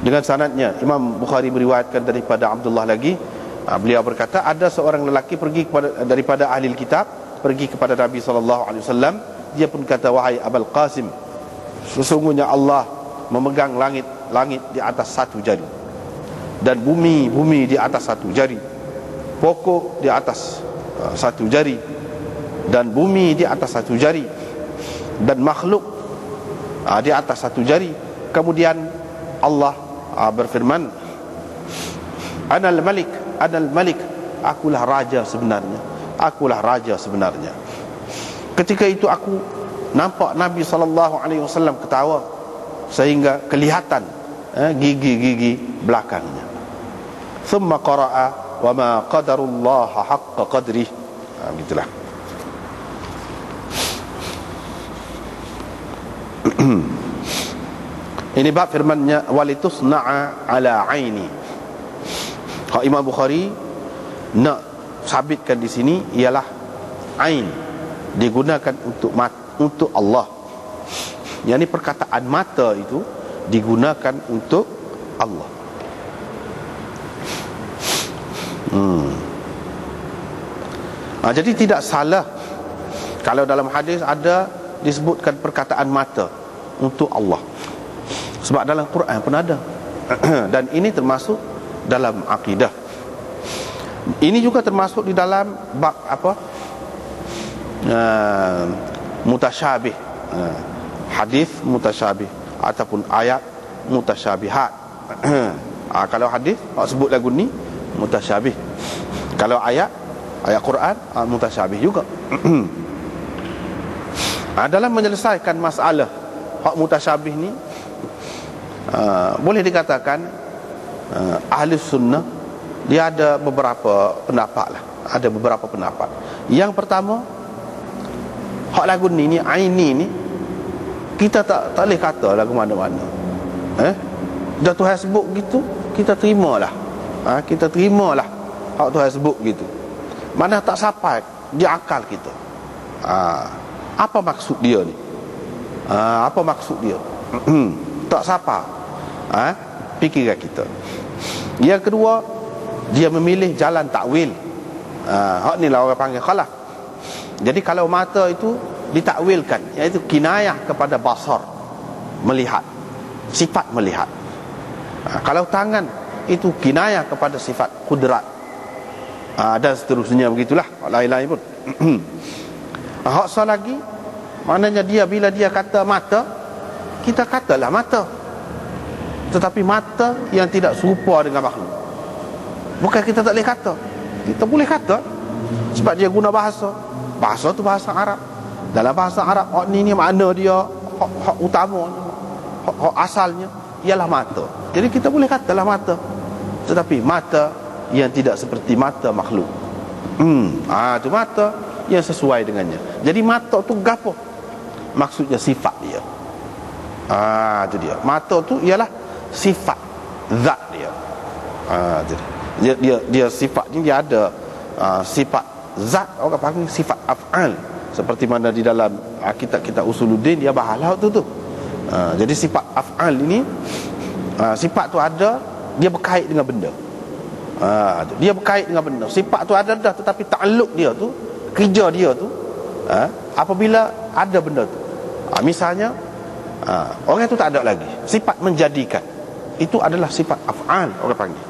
Dengan sanadnya Imam Bukhari meriwayatkan daripada Abdullah lagi, beliau berkata, ada seorang lelaki pergi daripada ahli kitab pergi kepada Nabi SAW. Dia pun kata, wahai Abul Qasim, sesungguhnya Allah memegang langit di atas satu jari, dan bumi di atas satu jari, pokok di atas satu jari, dan bumi di atas satu jari, dan makhluk di atas satu jari. Kemudian Allah berfirman, Anal Malik, akulah raja sebenarnya. Ketika itu aku nampak Nabi SAW ketawa sehingga kelihatan gigi-gigi belakangnya. Thumma qara'a wa ma qadarullaha haqqa qadrih. Begitulah. Ini bab firman-Nya, walitusna'a ala aini. Hak Imam Bukhari nak sabitkan di sini ialah ain digunakan untuk Allah. Yang ini perkataan mata itu digunakan untuk Allah. Jadi tidak salah kalau dalam hadis ada disebutkan perkataan mata untuk Allah, sebab dalam Quran pun ada. Dan ini termasuk dalam akidah. Ini juga termasuk di dalam bab apa? Mutasyabih. Hadis mutasyabih ataupun ayat mutasyabihat. Kalau hadis sebut lagu ni mutasyabih. Kalau ayat Quran mutasyabih juga. Dalam menyelesaikan masalah hak mutasyabih ni, boleh dikatakan ahli sunnah dia ada beberapa pendapat lah. Ada beberapa pendapat. Yang pertama, hak lagu ni aini ni kita tak boleh kata lagu mana-mana. Dah Tuhan sebut gitu, kita terimalah. Kita terimalah hak Tuhan sebut gitu. Mana tak sampai di akal kita. Apa maksud dia ni? Apa maksud dia? Tak sampai fikiran kita. Yang kedua, dia memilih jalan takwil. Hak ni lah orang panggil khalaf. Jadi kalau mata itu ditakwilkan, iaitu kinayah kepada basar, melihat, sifat melihat. Kalau tangan itu kinayah kepada sifat kudrat, dan seterusnya begitulah, lain-lain pun. Hak sah lagi, maknanya dia bila dia kata mata, kita katalah mata, tetapi mata yang tidak serupa dengan makhluk. Bukan kita tak boleh kata, kita boleh kata, sebab dia guna bahasa tu bahasa Arab. Dalam bahasa Arab, hak ni makna dia, hak utamanya, hak asalnya ialah mata. Jadi kita boleh katalah mata, tetapi mata yang tidak seperti mata makhluk. Itu mata yang sesuai dengannya. Jadi mata tu gapo? Maksudnya sifat dia. Itu dia. Mata tu ialah sifat zat dia. Dia sifatnya dia ada sifat zat, orang panggil sifat af'al. Seperti mana di dalam kitab-kitab Usuluddin dia bahas tu. Jadi sifat af'al ini, sifat tu ada, dia berkait dengan benda. Dia berkait dengan benda. Sifat tu ada dah, tetapi ta'alluq dia tu, kerja dia tu, apabila ada benda tu. Misalnya orang tu tak ada lagi, sifat menjadikan, itu adalah sifat af'al orang panggil.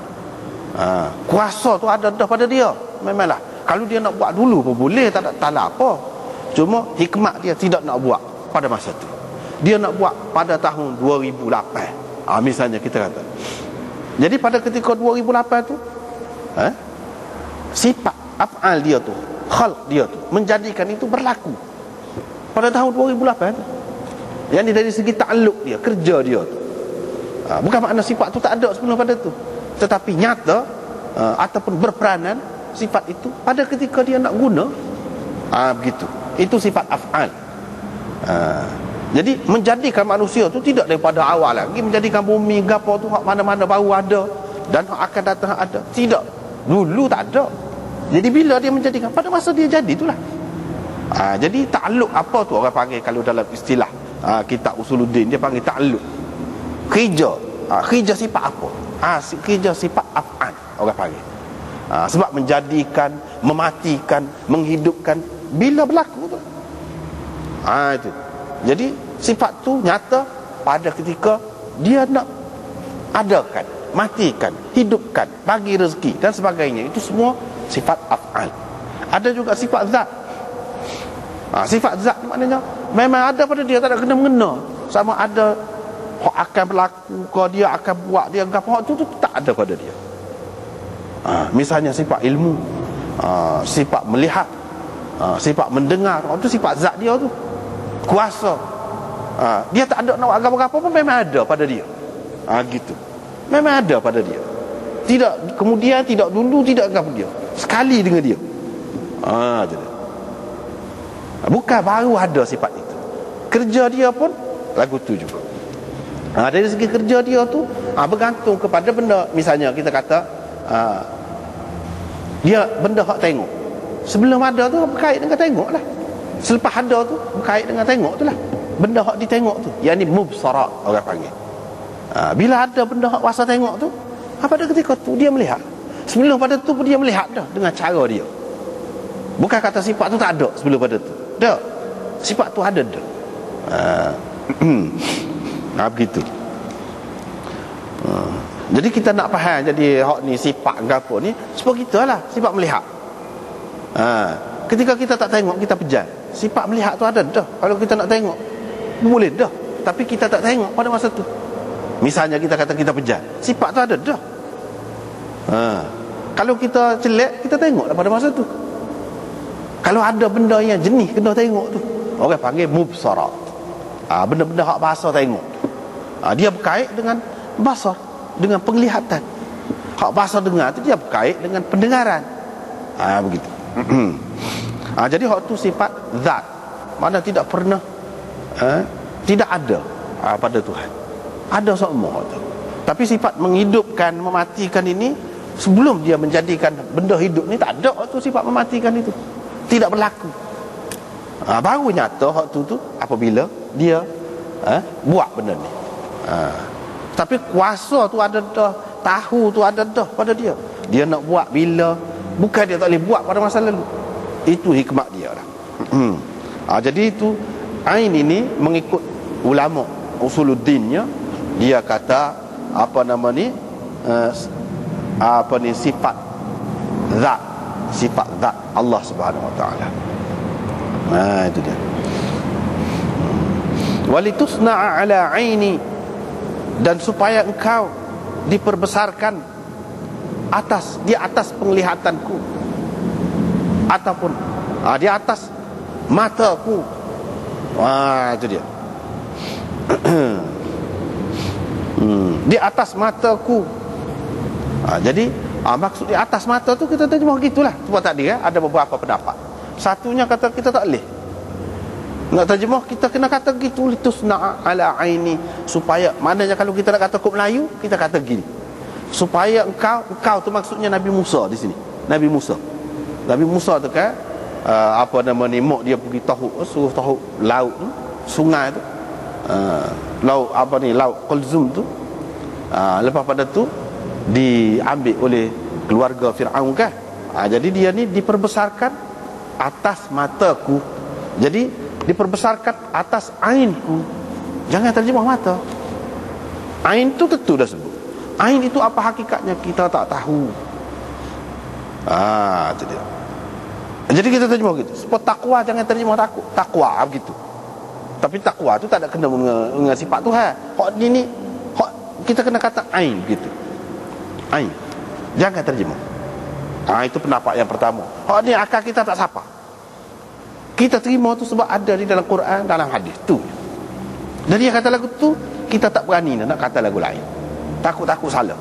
Kuasa tu ada dah pada dia, memanglah. Kalau dia nak buat dulu pun boleh, tak ada apa. Cuma hikmat dia tidak nak buat pada masa tu. Dia nak buat pada tahun 2008, misalnya kita kata. Jadi pada ketika 2008 tu, sifat af'al dia tu, khalq dia tu, menjadikan itu berlaku pada tahun 2008 tu. Yang ni dari segi ta'alluq dia, kerja dia tu. Bukan makna sifat tu tak ada sebelum pada tu, tetapi nyata ataupun berperanan sifat itu pada ketika dia nak guna. Begitu. Itu sifat af'al. Jadi menjadikan manusia tu tidak daripada awal lagi, menjadikan bumi gapo tu hak mana-mana baru ada dan hak akan datang ada. Tidak. Dulu tak ada. Jadi bila dia menjadikan, pada masa dia jadi itulah. Jadi ta'alluq apa tu orang panggil kalau dalam istilah kitab Usuluddin, dia panggil ta'alluq. Kerja Kerja sifat apa? Kerja sifat af'al orang panggil. Sebab menjadikan, mematikan, menghidupkan bila berlaku tu. Itu. Jadi sifat tu nyata pada ketika dia nak adakan, matikan, hidupkan, bagi rezeki dan sebagainya. Itu semua sifat af'al. Ada juga sifat zat. Sifat zat maknanya memang ada pada dia, tak ada kena-mengena. Sama ada hak akan berlaku ke, dia akan buat, dia apa, hak tu tak ada pada dia. Misalnya sifat ilmu, sifat melihat, sifat mendengar, itu sifat zat dia tu. Kuasa, dia tak ada nak agama-agama pun memang ada pada dia. Gitu. Memang ada pada dia. Tidak kemudian, tidak dulu, tidak agama dia. Sekali dengan dia. Bukan baru ada sifat itu. Kerja dia pun lagu tu juga. Dari segi kerja dia tu bergantung kepada benda. Misalnya kita kata dia benda hak tengok. Sebelum ada tu berkait dengan tengok lah. Selepas ada tu berkait dengan tengok tu lah. Benda hak ditengok tu, yang ni mubsarat orang panggil. Bila ada benda hak wasa tengok tu, pada ketika tu dia melihat. Sebelum pada tu pun dia melihat dah dengan cara dia. Bukan kata sifat tu tak ada sebelum pada tu. Dah. Sifat tu ada dah. Begitu. Jadi kita nak faham, jadi hak ni sifat ke apa ni, sebab kita lah sifat melihat. Ketika kita tak tengok, kita pejam. Sifat melihat tu ada dah. Kalau kita nak tengok, boleh dah. Tapi kita tak tengok pada masa tu. Misalnya kita kata kita pejam, sifat tu ada dah. Kalau kita celak, kita tengok lah pada masa tu. Kalau ada benda yang jenis kena tengok tu, orang panggil mubsarat. Benda-benda hak bahasa tengok. Dia berkait dengan basar, dengan penglihatan. Hak bahasa dengar tu dia berkait dengan pendengaran. Begitu. Jadi hak tu sifat zat. Mana tidak pernah tidak ada pada Tuhan. Ada semua tu. Tapi sifat menghidupkan, mematikan ini, sebelum dia menjadikan benda hidup ni tak ada hak tu sifat mematikan itu. Tidak berlaku. Baru nyata hak tu apabila dia buat benda ni. Tapi kuasa tu ada dah, tahu tu ada dah pada dia. Dia nak buat bila, bukan dia tak boleh buat pada masa lalu. Itu hikmat dia lah. Jadi itu ain ini mengikut ulama usuluddinnya, dia kata apa nama ni, sifat zat, sifat zat Allah Subhanahu Wa Taala. Itu dia. Walitusna'a ala aini, dan supaya engkau diperbesarkan di atas penglihatanku, ataupun di atas mataku. Itu dia. Di atas mataku. Jadi maksud di atas mata tu kita terjemah gitulah. Sebab tadi ada beberapa pendapat. Satunya kata kita tak boleh nak terjemah, kita kena kata gitu, litusna'a ala aini, supaya, maknanya kalau kita nak kata kod Melayu, kita kata gini, supaya engkau tu maksudnya Nabi Musa di sini. Nabi Musa tu kan mak dia pergi suruh tahu laut tu, sungai tu, laut laut Qulzum tu. Lepas pada tu diambil oleh keluarga Fir'aun kan. Jadi dia ni diperbesarkan atas mataku. Jadi diperbesarkan atas ainku. Jangan terjemah mata. Ain tu tentu dah sebut. Ain itu apa hakikatnya kita tak tahu. Itu dia. Jadi kita terjemah gitu. Sebab takwa jangan terjemah takut. Takwa begitu. Tapi takwa tu tak ada kena dengan sifat Tuhan. Hak ni kita kena kata ain gitu. Ain. Jangan terjemah. Itu pendapat yang pertama. Hak ni akal kita tak sapa. Kita terima tu sebab ada di dalam Quran, dalam hadis tu. Dan dia kata lagu tu, kita tak berani nak kata lagu lain. Takut-takut salah.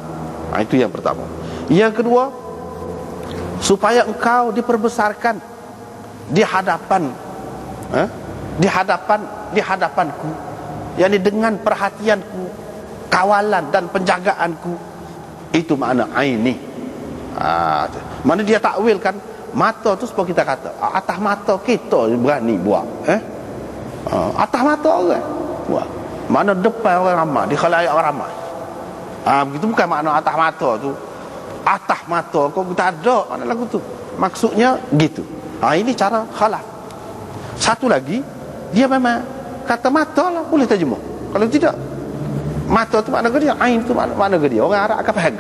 Itu yang pertama. Yang kedua, supaya engkau diperbesarkan di hadapan di hadapanku, yakni dengan perhatianku, kawalan dan penjagaanku. Itu makna aini. Mana dia takwilkan mata tu sebab kita kata atas mata kita berani buat, atas mata orang buat. Mana depan orang ramai, di khalayak orang ramai. Begitu bukan makna atas mata tu. Atas mata kau tak ada mana lagu tu. Maksudnya gitu. Ini cara khalaf. Satu lagi, dia memang kata mata lah boleh terjemah. Kalau tidak, mata tu makna ke dia, ain tu makna ke dia. Orang Arab akan faham.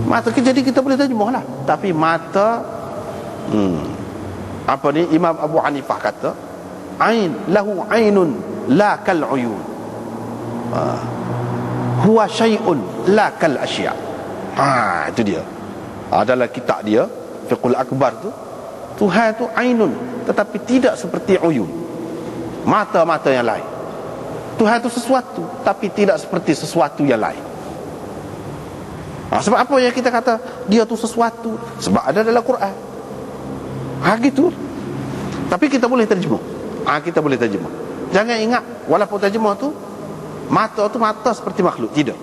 Mata jadi kita boleh terjemah lah. Tapi mata apa ni, Imam Abu Hanifah kata ain lahu ainun la kal uyun, huwa syai'un la kal asya'. Itu dia. Dalam kitab dia Fiqhul Akbar tu, Tuhan tu ainun tetapi tidak seperti uyun, mata-mata yang lain. Tuhan tu sesuatu tapi tidak seperti sesuatu yang lain. Sebab apa yang kita kata dia tu sesuatu? Sebab ada dalam Quran. Gitu. Tapi kita boleh terjemah. Kita boleh terjemah. Jangan ingat walaupun terjemah tu mata tu mata seperti makhluk, tidak.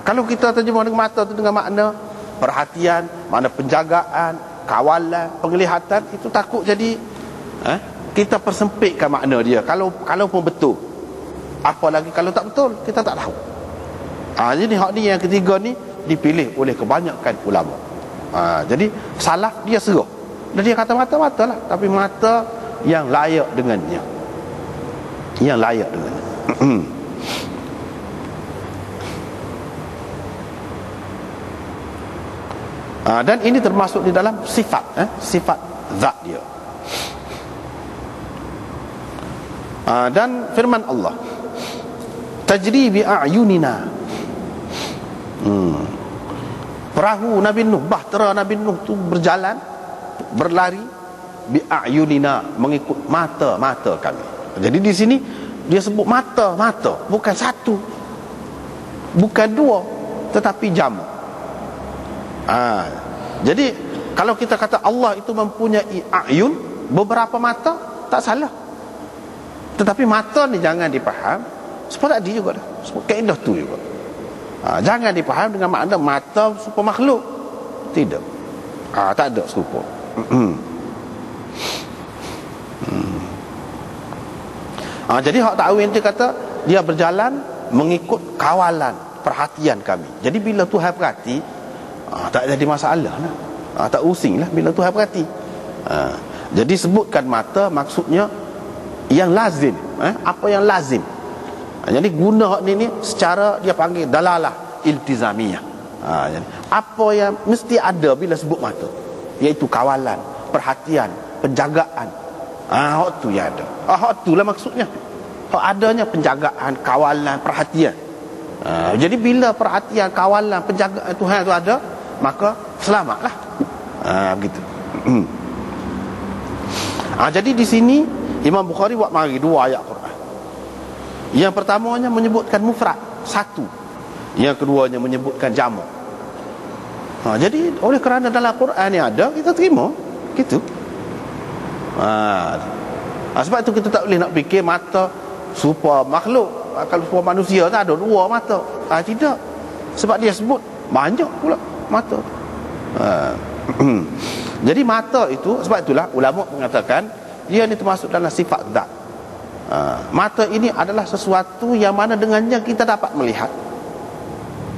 Kalau kita terjemah dengan mata tu dengan makna perhatian, makna penjagaan, kawalan, penglihatan, itu takut jadi kita persempitkan makna dia. Kalau pun betul, apalagi kalau tak betul, kita tak tahu. Jadi hak ni yang ketiga ni dipilih oleh kebanyakan ulama. Jadi salaf dia serah. Dan dia kata mata-mata lah, tapi mata yang layak dengannya. Yang layak dengannya. Dan ini termasuk di dalam sifat, sifat zat dia. Dan firman Allah, tajri bi a'yunina. Perahu Nabi Nuh, bahtera Nabi Nuh tu berjalan, berlari bi a'yunina, mengikut mata-mata kami. Jadi di sini dia sebut mata-mata, bukan satu, bukan dua, tetapi jamak. Jadi kalau kita kata Allah itu mempunyai a'yun, beberapa mata, tak salah. Tetapi mata ni jangan dipaham sebab tadi juga dah, sebab kaedah tu juga. Jangan dipaham dengan makna mata serupa makhluk. Tidak. Tak ada serupa. Jadi hak ta'wil dia kata dia berjalan mengikut kawalan, perhatian kami. Jadi bila Tuhan perhati, tak jadi masalah lah. Tak using lah bila Tuhan perhati. Jadi sebutkan mata maksudnya yang lazim. Apa yang lazim. Jadi guna hak ni secara dia panggil dalalah iltizamiyah. Jadi apa yang mesti ada bila sebut mata, iaitu kawalan, perhatian, penjagaan. Hak tu yang ada. Hak tu lah maksudnya. Hak adanya penjagaan, kawalan, perhatian. Jadi bila perhatian, kawalan, penjagaan Tuhan tu ada, maka selamatlah. Begitu. Jadi di sini Imam Bukhari buat mari dua ayat Quran. Yang pertamanya menyebutkan mufrad, satu. Yang keduanya menyebutkan jamak. Jadi oleh kerana dalam Quran ni ada, kita terima gitu. Sebab itu kita tak boleh nak fikir mata serupa makhluk. Kalau serupa manusia tak ada dua mata. Tidak. Sebab dia sebut banyak pula mata. Jadi mata itu, sebab itulah ulama mengatakan dia ni termasuk dalam sifat zat. Mata ini adalah sesuatu yang mana dengannya kita dapat melihat.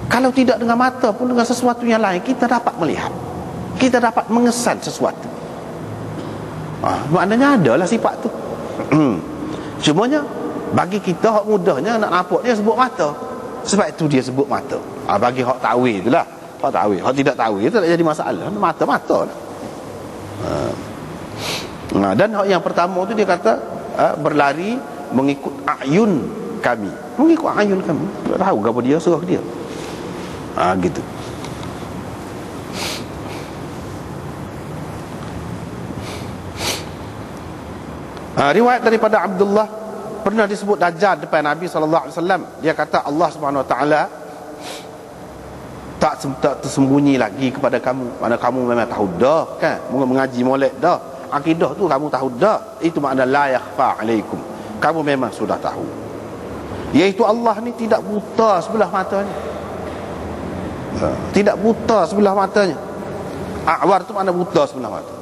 Kalau tidak dengan mata pun, dengan sesuatu yang lain kita dapat melihat, kita dapat mengesan sesuatu. Maknanya adalah sifat tu. Cumanya bagi kita hak mudahnya nak nampak dia sebut mata. Sebab itu dia sebut mata. Bagi hak ta'wil itulah. Hak ta'wil, hak tidak ta'wil itu tak jadi masalah. Mata-mata lah. Dan hak yang pertama tu dia kata berlari mengikut a'yun kami. Mengikut a'yun kami. Tak tahu apa dia, suruh dia. Gitu. Riwayat daripada Abdullah, pernah disebut Dajjal depan Nabi SAW. Dia kata Allah SWT tak tersembunyi lagi kepada kamu. Mana kamu memang tahu dah kan, mengaji molek dah, akidah tu kamu tahu dah. Itu makna la yakhfa alaikum, kamu memang sudah tahu. Iaitu Allah ni tidak buta sebelah matanya. Tidak buta sebelah matanya. A'war tu makna buta sebelah mata.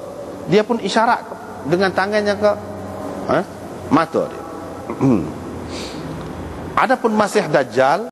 Dia pun isyarat dengan tangannya ke mata dia. Adapun Masih Dajjal